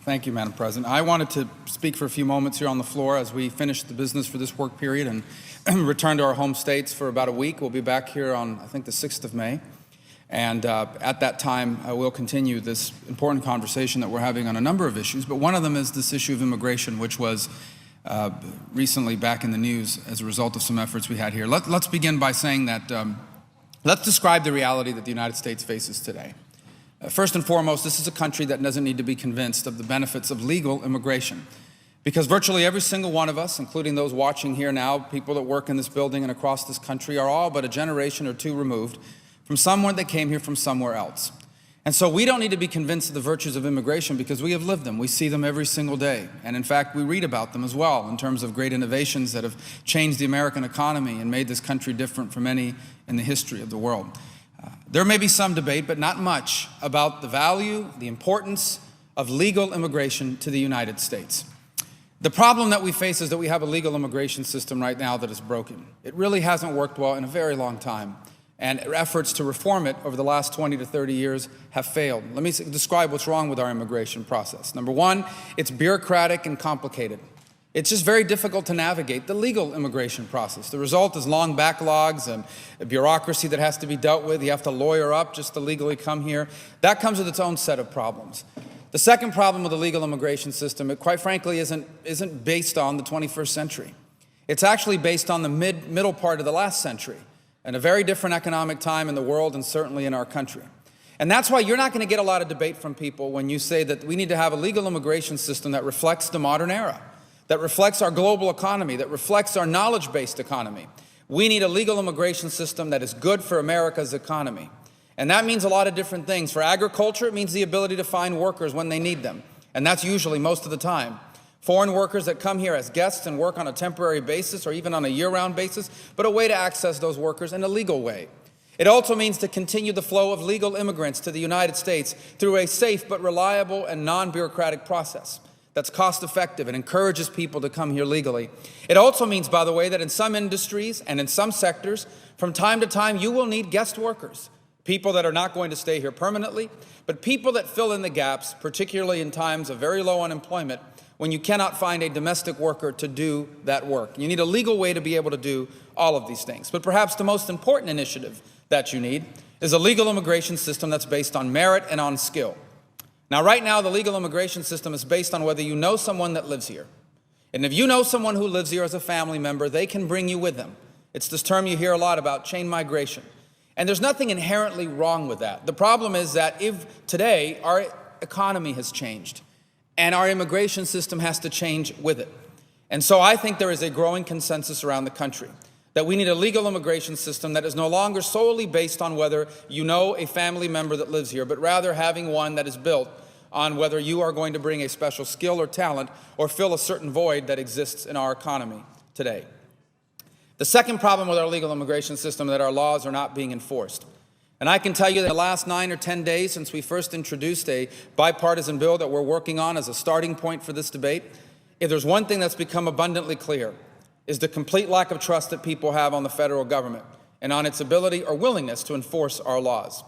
Thank you, Madam President. I wanted to speak for a few moments here on the floor as we finish the business for this work period and return to our home states for about a week. We'll be back here on, I think, the 6th of May. And at that time, we'll continue this important conversation that we're having on a number of issues. But one of them is this issue of immigration, which was recently back in the news as a result of some efforts we had here. Let's begin by saying that let's describe the reality that the United States faces today. First and foremost, this is a country that doesn't need to be convinced of the benefits of legal immigration, because virtually every single one of us, including those watching here now, people that work in this building and across this country, are all but a generation or two removed from someone that came here from somewhere else. And so we don't need to be convinced of the virtues of immigration because we have lived them. We see them every single day. And in fact, we read about them as well in terms of great innovations that have changed the American economy and made this country different from any in the history of the world. There may be some debate, but not much, about the value, the importance of legal immigration to the United States. The problem that we face is that we have a legal immigration system right now that is broken. It really hasn't worked well in a very long time, and efforts to reform it over the last 20 to 30 years have failed. Let me describe what's wrong with our immigration process. Number one, it's bureaucratic and complicated. It's just very difficult to navigate the legal immigration process. The result is long backlogs and a bureaucracy that has to be dealt with. You have to lawyer up just to legally come here. That comes with its own set of problems. The second problem with the legal immigration system, it quite frankly isn't based on the 21st century. It's actually based on the middle part of the last century, and a very different economic time in the world and certainly in our country. And that's why you're not going to get a lot of debate from people when you say that we need to have a legal immigration system that reflects the modern era, that reflects our global economy, that reflects our knowledge-based economy. We need a legal immigration system that is good for America's economy. And that means a lot of different things. For agriculture, it means the ability to find workers when they need them. And that's usually most of the time. Foreign workers that come here as guests and work on a temporary basis or even on a year-round basis, but a way to access those workers in a legal way. It also means to continue the flow of legal immigrants to the United States through a safe but reliable and non-bureaucratic process that's cost-effective and encourages people to come here legally. It also means, by the way, that in some industries and in some sectors, from time to time, you will need guest workers, people that are not going to stay here permanently, but people that fill in the gaps, particularly in times of very low unemployment, when you cannot find a domestic worker to do that work. You need a legal way to be able to do all of these things. But perhaps the most important initiative that you need is a legal immigration system that's based on merit and on skill. Now, right now, the legal immigration system is based on whether you know someone that lives here. And if you know someone who lives here as a family member, they can bring you with them. It's this term you hear a lot about, chain migration. And there's nothing inherently wrong with that. The problem is that if today our economy has changed and our immigration system has to change with it. And so I think there is a growing consensus around the country that we need a legal immigration system that is no longer solely based on whether you know a family member that lives here, but rather having one that is built on whether you are going to bring a special skill or talent or fill a certain void that exists in our economy today. The second problem with our legal immigration system is that our laws are not being enforced. And I can tell you that in the last 9 or 10 days since we first introduced a bipartisan bill that we're working on as a starting point for this debate, if there's one thing that's become abundantly clear, is the complete lack of trust that people have on the federal government and on its ability or willingness to enforce our laws.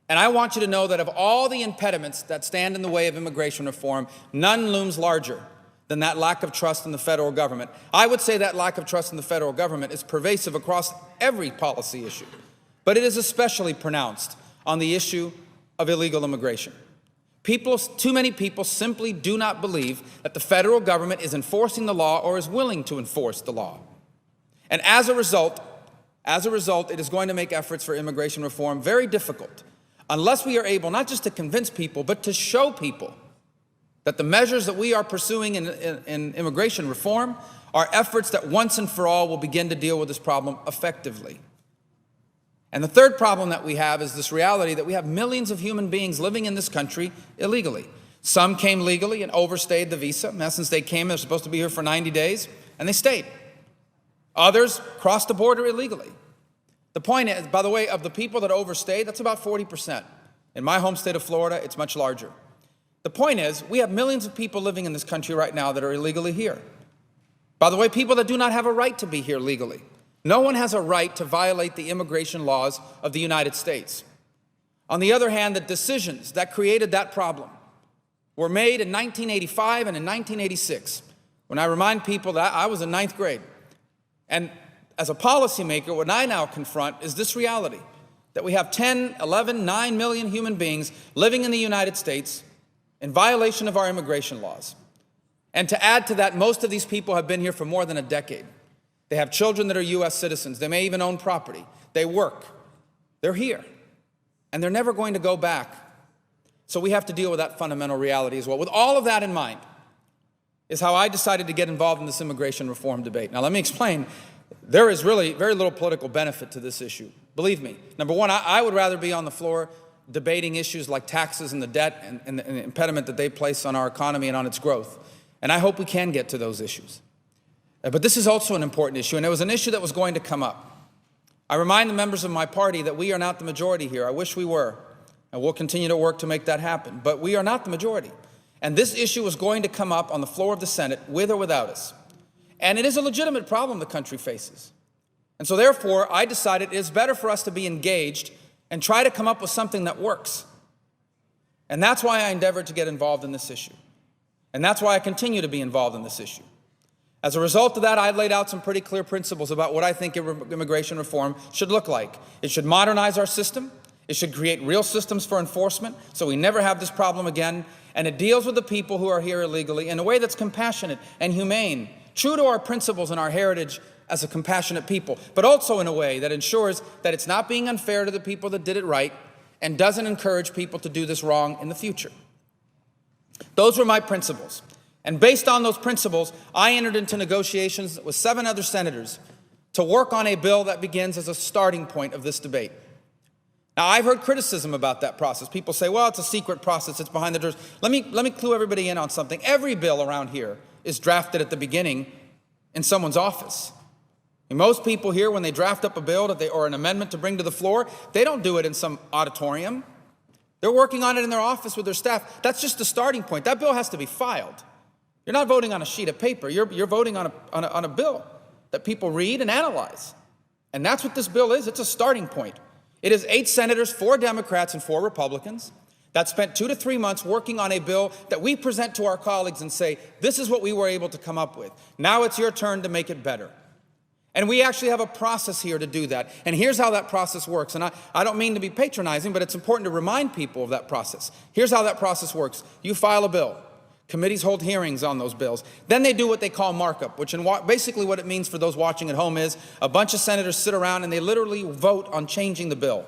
And I want you to know that of all the impediments that stand in the way of immigration reform, none looms larger than that lack of trust in the federal government. I would say that lack of trust in the federal government is pervasive across every policy issue, but it is especially pronounced on the issue of illegal immigration. Too many people simply do not believe that the federal government is enforcing the law or is willing to enforce the law. And as a result, it is going to make efforts for immigration reform very difficult unless we are able not just to convince people, but to show people that the measures that we are pursuing in immigration reform are efforts that once and for all will begin to deal with this problem effectively. And the third problem that we have is this reality that we have millions of human beings living in this country illegally. Some came legally and overstayed the visa. In essence, they came, they're supposed to be here for 90 days, and they stayed. Others crossed the border illegally. The point is, by the way, of the people that overstayed, that's about 40%. In my home state of Florida, it's much larger. The point is, we have millions of people living in this country right now that are illegally here. By the way, people that do not have a right to be here legally. No one has a right to violate the immigration laws of the United States. On the other hand, the decisions that created that problem were made in 1985 and in 1986, when I remind people that I was in ninth grade. And as a policymaker, what I now confront is this reality, that we have 10, 11, 9 million human beings living in the United States in violation of our immigration laws. And to add to that, most of these people have been here for more than a decade. They have children that are U.S. citizens. They may even own property. They work. They're here. And they're never going to go back. So we have to deal with that fundamental reality as well. With all of that in mind is how I decided to get involved in this immigration reform debate. Now, let me explain. There is really very little political benefit to this issue. Believe me. Number one, I would rather be on the floor debating issues like taxes and the debt and the impediment that they place on our economy and on its growth. And I hope we can get to those issues. But this is also an important issue, and it was an issue that was going to come up. I remind the members of my party that we are not the majority here. I wish we were, and we'll continue to work to make that happen. But we are not the majority. And this issue was going to come up on the floor of the Senate, with or without us. And it is a legitimate problem the country faces. And so therefore, I decided it is better for us to be engaged and try to come up with something that works. And that's why I endeavored to get involved in this issue. And that's why I continue to be involved in this issue. As a result of that, I laid out some pretty clear principles about what I think immigration reform should look like. It should modernize our system. It should create real systems for enforcement so we never have this problem again. And it deals with the people who are here illegally in a way that's compassionate and humane, true to our principles and our heritage as a compassionate people, but also in a way that ensures that it's not being unfair to the people that did it right and doesn't encourage people to do this wrong in the future. Those were my principles. And based on those principles, I entered into negotiations with 7 other senators to work on a bill that begins as a starting point of this debate. Now, I've heard criticism about that process. People say, well, it's a secret process, it's behind the doors. Let me clue everybody in on something. Every bill around here is drafted at the beginning in someone's office. And most people here, when they draft up a bill or an amendment to bring to the floor, they don't do it in some auditorium. They're working on it in their office with their staff. That's just the starting point. That bill has to be filed. You're not voting on a sheet of paper. You're voting on a bill that people read and analyze. And that's what this bill is. It's a starting point. It is 8 senators, 4 Democrats and 4 Republicans that spent 2 to 3 months working on a bill that we present to our colleagues and say, this is what we were able to come up with. Now it's your turn to make it better. And we actually have a process here to do that. And here's how that process works. And I don't mean to be patronizing, but it's important to remind people of that process. Here's how that process works. You file a bill. Committees hold hearings on those bills. Then they do what they call markup, which basically what it means for those watching at home is a bunch of senators sit around and they literally vote on changing the bill.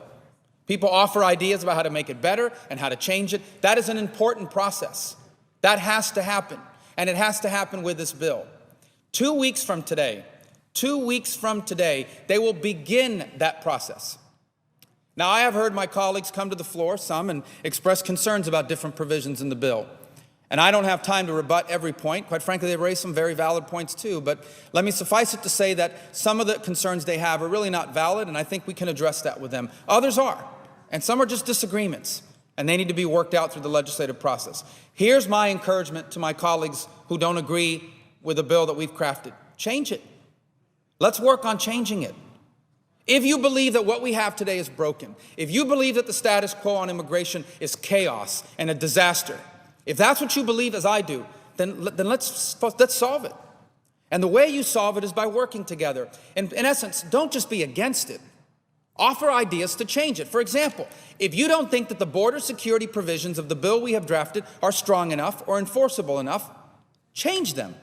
People offer ideas about how to make it better and how to change it. That is an important process. That has to happen. And it has to happen with this bill. 2 weeks from today, they will begin that process. Now, I have heard my colleagues come to the floor, some, and express concerns about different provisions in the bill. And I don't have time to rebut every point. Quite frankly, they've raised some very valid points too. But let me suffice it to say that some of the concerns they have are really not valid, and I think we can address that with them. Others are, and some are just disagreements, and they need to be worked out through the legislative process. Here's my encouragement to my colleagues who don't agree with the bill that we've crafted. Change it. Let's work on changing it. If you believe that what we have today is broken, if you believe that the status quo on immigration is chaos and a disaster, if that's what you believe as I do, then let's solve it. And the way you solve it is by working together. In essence, don't just be against it. Offer ideas to change it. For example, if you don't think that the border security provisions of the bill we have drafted are strong enough or enforceable enough, change them.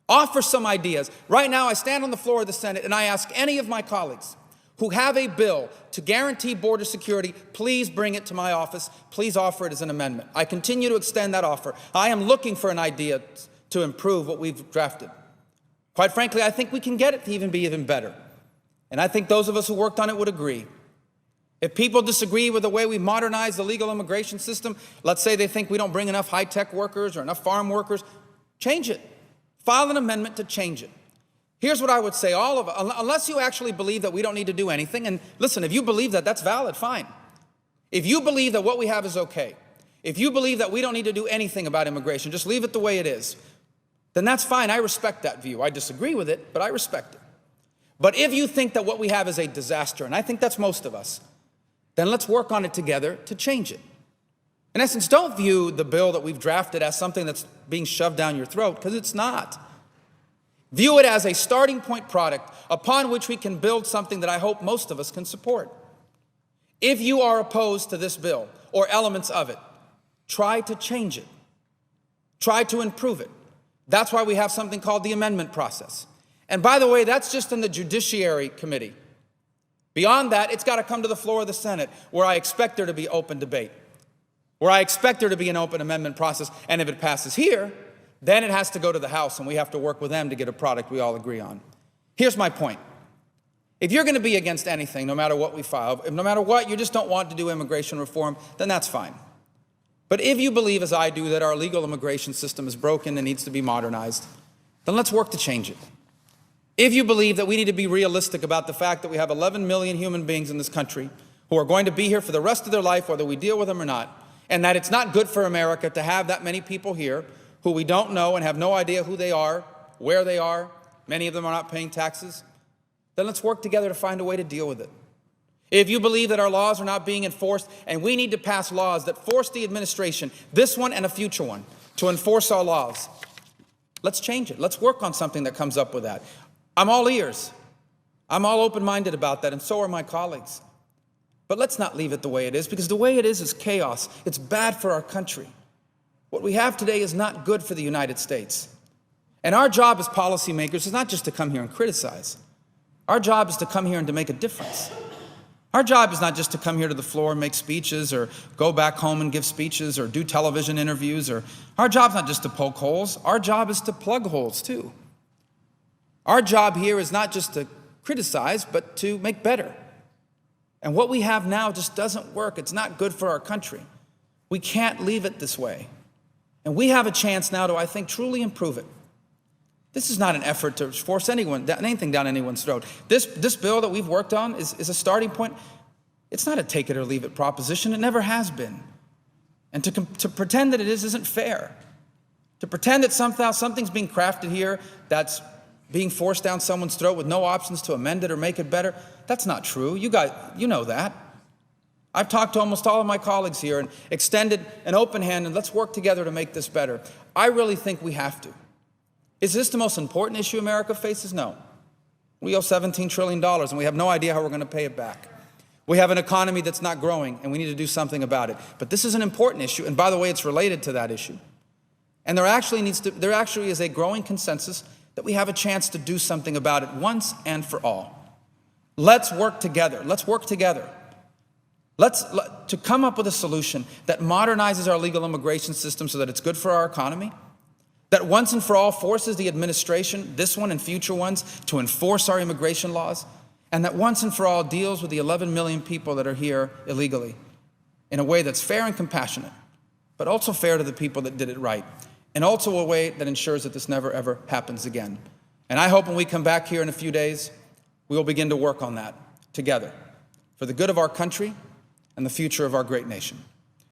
Offer some ideas. Right now, I stand on the floor of the Senate and I ask any of my colleagues who have a bill to guarantee border security, please bring it to my office. Please offer it as an amendment. I continue to extend that offer. I am looking for an idea to improve what we've drafted. Quite frankly, I think we can get it to be even better. And I think those of us who worked on it would agree. If people disagree with the way we modernize the legal immigration system, let's say they think we don't bring enough high-tech workers or enough farm workers, change it. File an amendment to change it. Here's what I would say, unless you actually believe that we don't need to do anything, and listen, if you believe that, that's valid, fine. If you believe that what we have is okay, if you believe that we don't need to do anything about immigration, just leave it the way it is, then that's fine. I respect that view. I disagree with it, but I respect it. But if you think that what we have is a disaster, and I think that's most of us, then let's work on it together to change it. In essence, don't view the bill that we've drafted as something that's being shoved down your throat, because it's not. View it as a starting point product upon which we can build something that I hope most of us can support. If you are opposed to this bill or elements of it, try to change it. Try to improve it. That's why we have something called the amendment process. And by the way, that's just in the Judiciary Committee. Beyond that, it's got to come to the floor of the Senate, where I expect there to be open debate, where I expect there to be an open amendment process. And if it passes here, then it has to go to the House, and we have to work with them to get a product we all agree on. Here's my point. If you're going to be against anything, no matter what we file, no matter what, you just don't want to do immigration reform, then that's fine. But if you believe, as I do, that our legal immigration system is broken and needs to be modernized, then let's work to change it. If you believe that we need to be realistic about the fact that we have 11 million human beings in this country who are going to be here for the rest of their life, whether we deal with them or not, and that it's not good for America to have that many people here who we don't know and have no idea who they are, where they are, many of them are not paying taxes, then let's work together to find a way to deal with it. If you believe that our laws are not being enforced and we need to pass laws that force the administration, this one and a future one, to enforce our laws, let's change it. Let's work on something that comes up with that. I'm all ears. I'm all open-minded about that, and so are my colleagues. But let's not leave it the way it is, because the way it is chaos. It's bad for our country. What we have today is not good for the United States. And our job as policymakers is not just to come here and criticize. Our job is to come here and to make a difference. Our job is not just to come here to the floor and make speeches or go back home and give speeches or do television interviews. Our job is not just to poke holes. Our job is to plug holes too. Our job here is not just to criticize, but to make better. And what we have now just doesn't work. It's not good for our country. We can't leave it this way. And we have a chance now to, I think, truly improve it. This is not an effort to force anything down anyone's throat. This bill that we've worked on is a starting point. It's not a take it or leave it proposition. It never has been. And to pretend that it is isn't fair. To pretend that somehow something's being crafted here that's being forced down someone's throat with no options to amend it or make it better, that's not true. You know that. I've talked to almost all of my colleagues here and extended an open hand, and let's work together to make this better. I really think we have to. Is this the most important issue America faces? No. We owe $17 trillion, and we have no idea how we're going to pay it back. We have an economy that's not growing, and we need to do something about it. But this is an important issue, and by the way, it's related to that issue. And there actually is a growing consensus that we have a chance to do something about it once and for all. Let's work together. Let's work together. To come up with a solution that modernizes our legal immigration system so that it's good for our economy, that once and for all forces the administration, this one and future ones, to enforce our immigration laws, and that once and for all deals with the 11 million people that are here illegally in a way that's fair and compassionate, but also fair to the people that did it right, and also a way that ensures that this never, ever happens again. And I hope when we come back here in a few days, we will begin to work on that together for the good of our country and the future of our great nation.